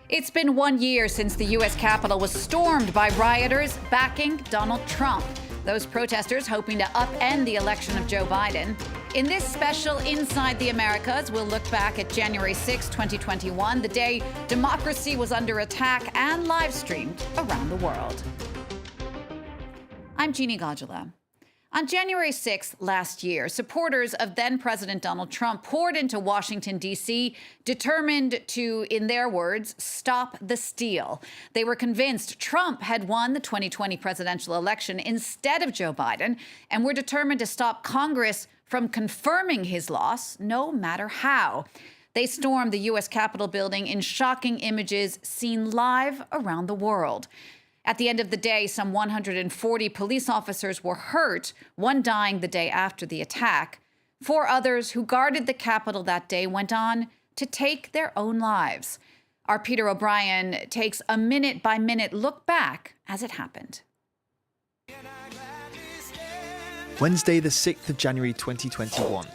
It's been 1 year since the U.S. Capitol was stormed by rioters backing Donald Trump. Those protesters hoping to upend the election of Joe Biden. In this special Inside the Americas, we'll look back at January 6, 2021, the day democracy was under attack and live-streamed around the world. I'm Jeannie Godula. On January 6th last year, supporters of then-President Donald Trump poured into Washington, D.C., determined to, in their words, stop the steal. They were convinced Trump had won the 2020 presidential election instead of Joe Biden, and were determined to stop Congress from confirming his loss, no matter how. They stormed the U.S. Capitol building in shocking images seen live around the world. At the end of the day, some 140 police officers were hurt, one dying the day after the attack. 4 others who guarded the Capitol that day went on to take their own lives. Our Peter O'Brien takes a minute-by-minute look back as it happened. Wednesday, the 6th of January 2021.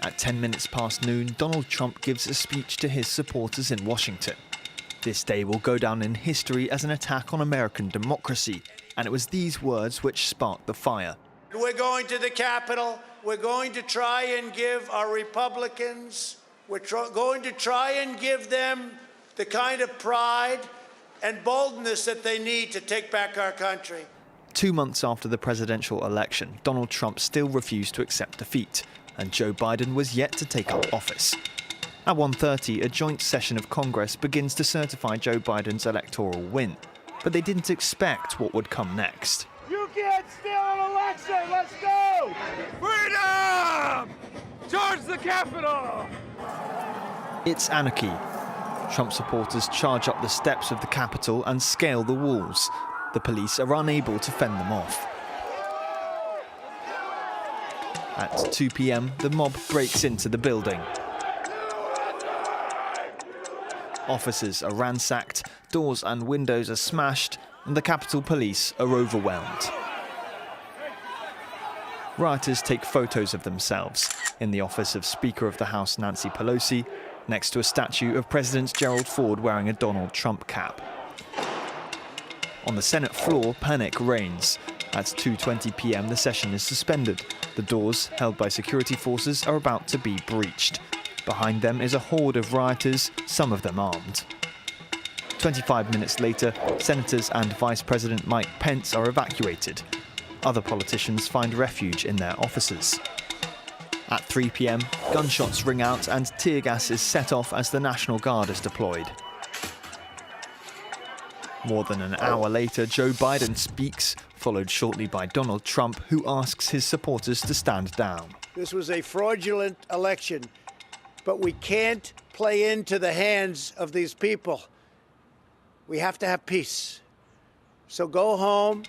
At 10 minutes past noon, Donald Trump gives a speech to his supporters in Washington. This day will go down in history as an attack on American democracy, and it was these words which sparked the fire. We're going to the Capitol. We're going to try and give our Republicans, going to try and give them the kind of pride and boldness that they need to take back our country. 2 months after the presidential election, Donald Trump still refused to accept defeat, and Joe Biden was yet to take up office. At 1:30, a joint session of Congress begins to certify Joe Biden's electoral win. But they didn't expect what would come next. You can't steal an election! Let's go! Freedom! Charge the Capitol! It's anarchy. Trump supporters charge up the steps of the Capitol and scale the walls. The police are unable to fend them off. At 2 p.m, the mob breaks into the building. Offices are ransacked, doors and windows are smashed, and the Capitol Police are overwhelmed. Rioters take photos of themselves in the office of Speaker of the House Nancy Pelosi, next to a statue of President Gerald Ford wearing a Donald Trump cap. On the Senate floor, panic reigns. At 2:20 p.m, the session is suspended. The doors, held by security forces, are about to be breached. Behind them is a horde of rioters, some of them armed. 25 minutes later, Senators and Vice President Mike Pence are evacuated. Other politicians find refuge in their offices. At 3 p.m, gunshots ring out and tear gas is set off as the National Guard is deployed. More than an hour later, Joe Biden speaks, followed shortly by Donald Trump, who asks his supporters to stand down. This was a fraudulent election, but we can't play into the hands of these people. We have to have peace. So go home.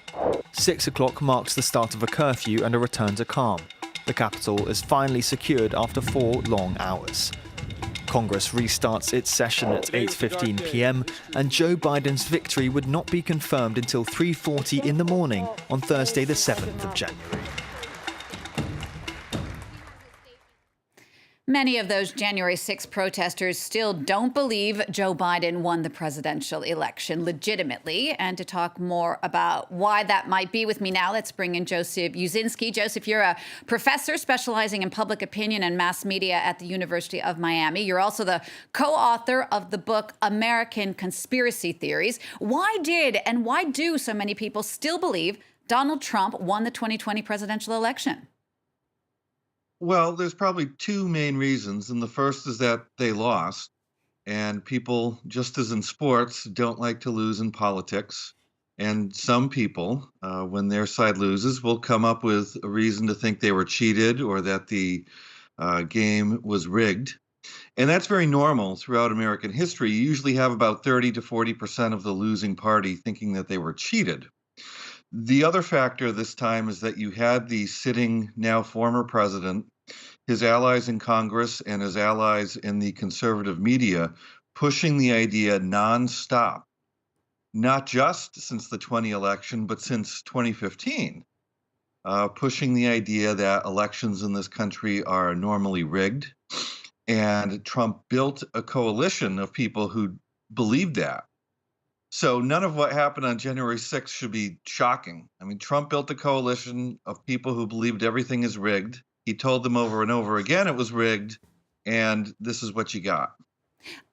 6 o'clock marks the start of a curfew and a return to calm. The Capitol is finally secured after 4 long hours. Congress restarts its session at 8:15 p.m, and Joe Biden's victory would not be confirmed until 3:40 in the morning on Thursday, the 7th of January. Many of those January 6 protesters still don't believe Joe Biden won the presidential election legitimately. And to talk more about why that might be with me now, let's bring in Joseph Yuzinski. Joseph, you're a professor specializing in public opinion and mass media at the University of Miami. You're also the co-author of the book American Conspiracy Theories. Why did and why do so many people still believe Donald Trump won the 2020 presidential election? Well, there's probably 2 main reasons, and the first is that they lost, and people, just as in sports, don't like to lose in politics, and some people, when their side loses, will come up with a reason to think they were cheated or that the game was rigged, and that's very normal throughout American history. You usually have about 30 to 40% of the losing party thinking that they were cheated. The other factor this time is that you had the sitting, now former president, his allies in Congress and his allies in the conservative media pushing the idea nonstop, not just since the 2020 election, but since 2015, pushing the idea that elections in this country are normally rigged. And Trump built a coalition of people who believed that. So none of what happened on January 6th should be shocking. I mean, Trump built a coalition of people who believed everything is rigged. He told them over and over again it was rigged, and this is what you got.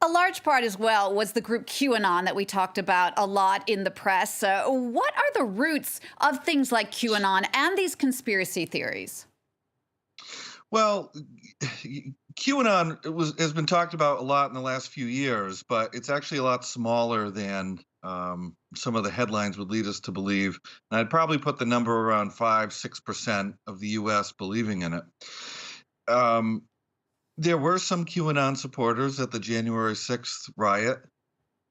A large part as well was the group QAnon that we talked about a lot in the press. What are the roots of things like QAnon and these conspiracy theories? Well, QAnon has been talked about a lot in the last few years, but it's actually a lot smaller than some of the headlines would lead us to believe. And I'd probably put the number around 5-6% of the U.S. believing in it. There were some QAnon supporters at the January 6th riot.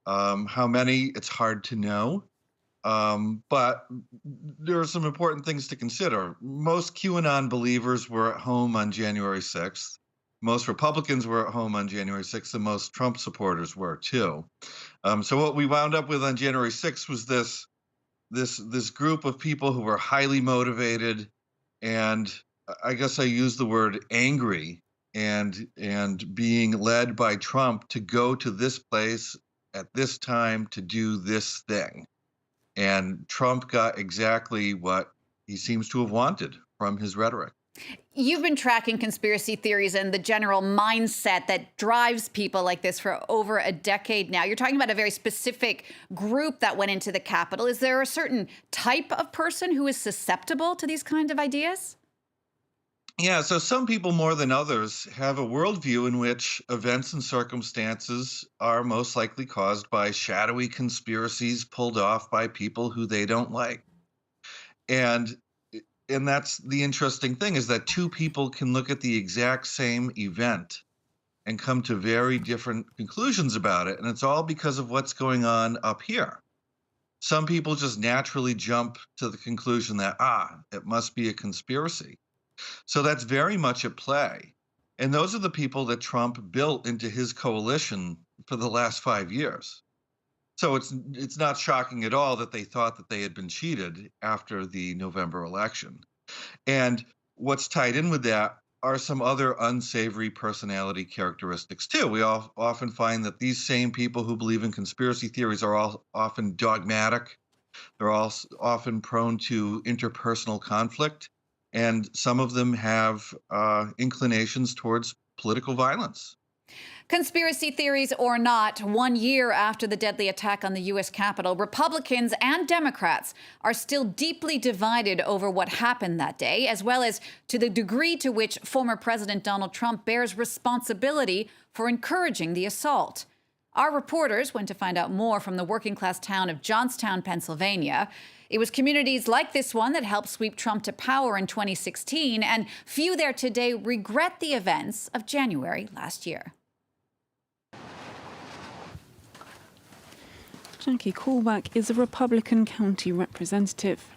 How many, it's hard to know. But there are some important things to consider. Most QAnon believers were at home on January 6th. Most Republicans were at home on January 6th, and most Trump supporters were too. So what we wound up with on January 6th was this group of people who were highly motivated, and I guess I use the word angry, and being led by Trump to go to this place at this time to do this thing. And Trump got exactly what he seems to have wanted from his rhetoric. You've been tracking conspiracy theories and the general mindset that drives people like this for over a decade now. You're talking about a very specific group that went into the Capitol. Is there a certain type of person who is susceptible to these kinds of ideas? Yeah, so some people more than others have a worldview in which events and circumstances are most likely caused by shadowy conspiracies pulled off by people who they don't like. And that's the interesting thing, is that two people can look at the exact same event and come to very different conclusions about it. And it's all because of what's going on up here. Some people just naturally jump to the conclusion that, it must be a conspiracy. So that's very much at play. And those are the people that Trump built into his coalition for the last 5 years. So it's not shocking at all that they thought that they had been cheated after the November election. And what's tied in with that are some other unsavory personality characteristics too. We often find that these same people who believe in conspiracy theories are all often dogmatic. They're all often prone to interpersonal conflict. And some of them have inclinations towards political violence. Conspiracy theories or not, 1 year after the deadly attack on the U.S. Capitol, Republicans and Democrats are still deeply divided over what happened that day, as well as to the degree to which former President Donald Trump bears responsibility for encouraging the assault. Our reporters went to find out more from the working-class town of Johnstown, Pennsylvania. It was communities like this one that helped sweep Trump to power in 2016, and few there today regret the events of January last year. Jackie Callback is a Republican county representative.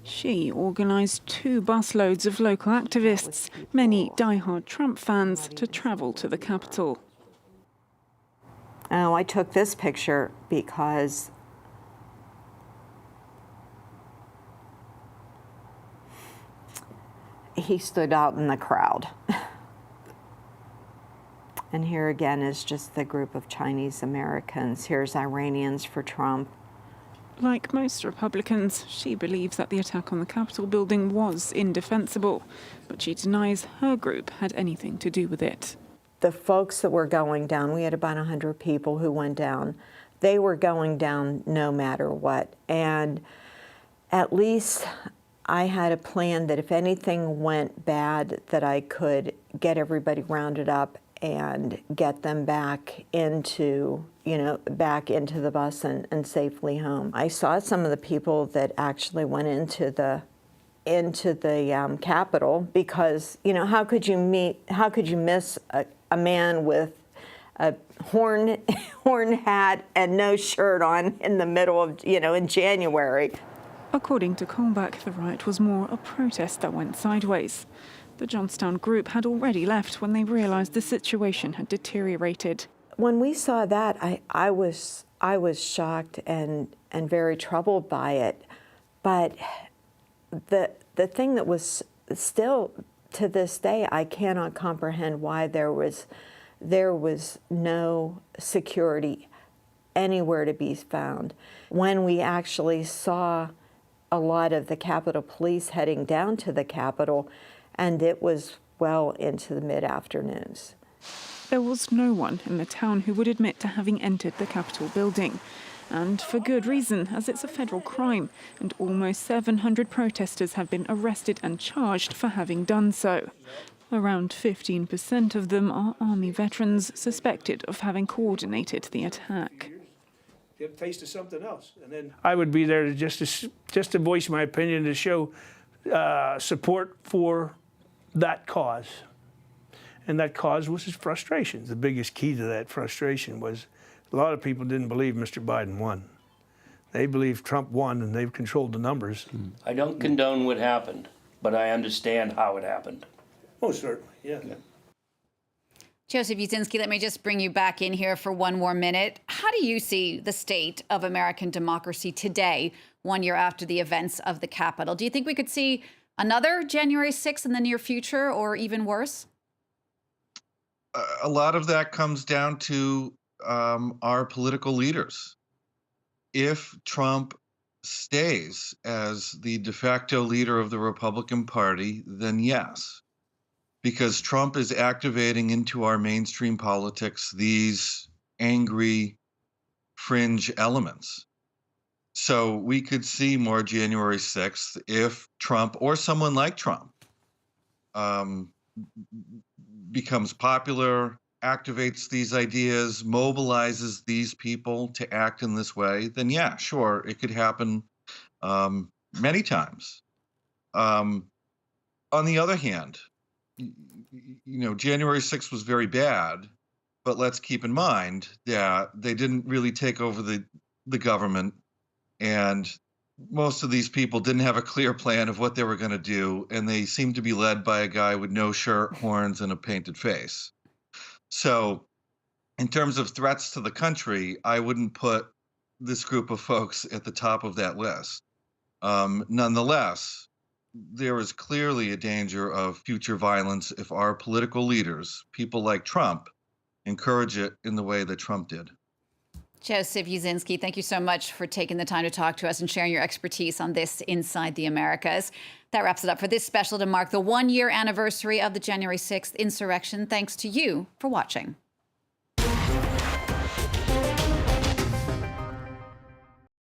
She organised 2 busloads of local activists, many diehard Trump fans, to travel to the Capitol. Oh, I took this picture because he stood out in the crowd. And here again is just the group of Chinese Americans. Here's Iranians for Trump. Like most Republicans, she believes that the attack on the Capitol building was indefensible, but she denies her group had anything to do with it. The folks that were going down, we had about 100 people who went down. They were going down no matter what. And at least I had a plan that if anything went bad, that I could get everybody rounded up and get them back into, back into the bus and safely home. I saw some of the people that actually went into the Capitol because, how could you miss a man with a horn hat and no shirt on in the middle of, in January? According to Callback, the riot was more a protest that went sideways. The Johnstown group had already left when they realized the situation had deteriorated. When we saw that, I was shocked and very troubled by it. But the thing that was still to this day, I cannot comprehend why there was no security anywhere to be found. When we actually saw a lot of the Capitol Police heading down to the Capitol, and it was well into the mid-afternoons. There was no one in the town who would admit to having entered the Capitol building. And for good reason, as it's a federal crime, and almost 700 protesters have been arrested and charged for having done so. Around 15% of them are Army veterans suspected of having coordinated the attack. Get faced to something else, and then I would be there to just to voice my opinion, to show support for that cause. And that cause was his frustration. The biggest key to that frustration was a lot of people didn't believe Mr. Biden won. They believed Trump won, and they've controlled the numbers. I don't condone what happened, but I understand how it happened. Oh, certainly, yeah. Joseph Yuzinski, let me just bring you back in here for one more minute. How do you see the state of American democracy today, 1 year after the events of the Capitol? Do you think we could see another January 6th in the near future, or even worse? A lot of that comes down to our political leaders. If Trump stays as the de facto leader of the Republican Party, then yes, because Trump is activating into our mainstream politics these angry fringe elements. So we could see more January 6th if Trump or someone like Trump becomes popular, activates these ideas, mobilizes these people to act in this way, then yeah, sure, it could happen many times. On the other hand, January 6th was very bad, but let's keep in mind that they didn't really take over the government, and most of these people didn't have a clear plan of what they were going to do, and they seemed to be led by a guy with no shirt, horns, and a painted face. So in terms of threats to the country, I wouldn't put this group of folks at the top of that list. Nonetheless, there is clearly a danger of future violence if our political leaders, people like Trump, encourage it in the way that Trump did. Joseph Yuzinski, thank you so much for taking the time to talk to us and sharing your expertise on this Inside the Americas. That wraps it up for this special to mark the 1 year anniversary of the January 6th insurrection. Thanks to you for watching.